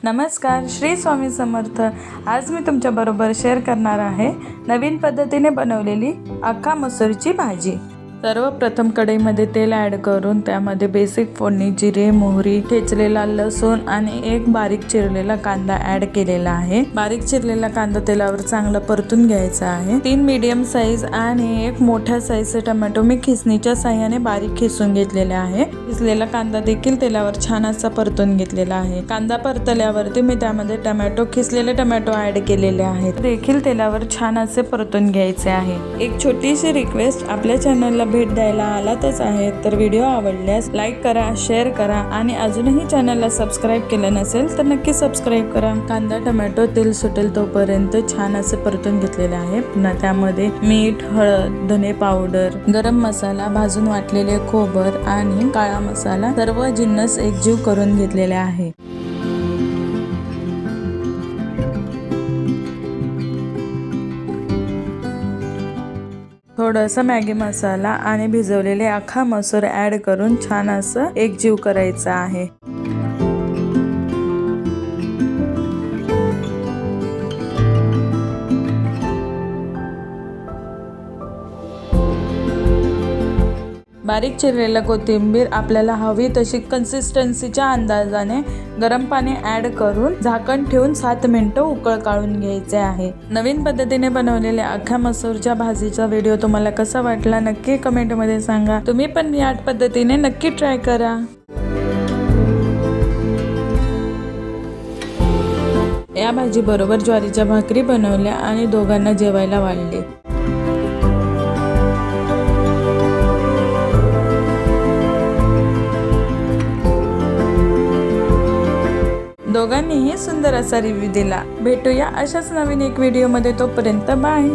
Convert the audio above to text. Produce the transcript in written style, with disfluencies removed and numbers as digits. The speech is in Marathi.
नमस्कार, श्री स्वामी समर्थ। आज मी तुमच्याबरोबर शेअर करणार आहे नवीन पद्धतीने बनवलेली अख्खा मसूरची भाजी। सर्वप्रथम कढईमध्ये तेल ॲड करून त्यामध्ये बेसिक फोडणी, जिरे, मोहरी, ठेचलेला लसूण आणि एक बारीक चिरलेला कांदा ॲड केलेला आहे। बारीक चिरलेला कांदा तेलावर चांगला परतून घ्यायचा आहे। 3 मीडियम साईज आणि एक मोठ्या साईजचे टोमॅटो मी खिसणीच्या साहाय्याने बारीक खिसून घेतलेले आहे। खिसलेला कांदा देखील तेलावर छान असा परतून घेतलेला आहे। कांदा परतल्यावरती मी त्यामध्ये खिसलेले टोमॅटो ॲड केलेले आहेत, देखील तेलावर छान असे परतून घ्यायचे आहे। एक छोटीशी रिक्वेस्ट, आपल्या चॅनलला भेट द्यायला आलातच आहे तर व्हिडिओ आवडल्यास लाईक करा, शेअर करा आणि अजूनही चॅनलला सबस्क्राईब केलं नसेल तर नक्की सबस्क्राईब करा। कांदा टोमॅटो तेल सुटेल तोपर्यंत छान असे परतून घेतलेले आहे। पुन्हा त्यामध्ये मीठ, हळद, धने पावडर, गरम मसाला, भाजून वाटलेले खोबर आणि काळा मसाला सर्व जिन्नस एकजीव करून घेतलेले आहे। थोडासा मॅगी मसाला आणि भिजवलेले अख्खा मसूर ॲड करून छान असं एकजीव करायचं आहे। बारीक चिरलेला कोथिंबीर आपल्याला हवी तशी कन्सिस्टन्सीच्या अंदाजाने गरम पाणी ॲड करून झाकण ठेवून 7 मिनिटं उकळ काढून घ्यायचे आहे। नवीन पद्धतीने बनवलेल्या अख्ख्या मसूरच्या भाजीचा व्हिडिओ तुम्हाला कसा वाटला नक्की कमेंटमध्ये सांगा। तुम्ही पण या पद्धतीने नक्की ट्राय करा। या भाजी बरोबर ज्वारीच्या भाकरी बनवल्या आणि दोघांना जेवायला वाढले। दोघांनीही सुंदर असा रिव्ह्यू दिला। भेटूया अशाच नवीन एक व्हिडिओमध्ये, तोपर्यंत बाय।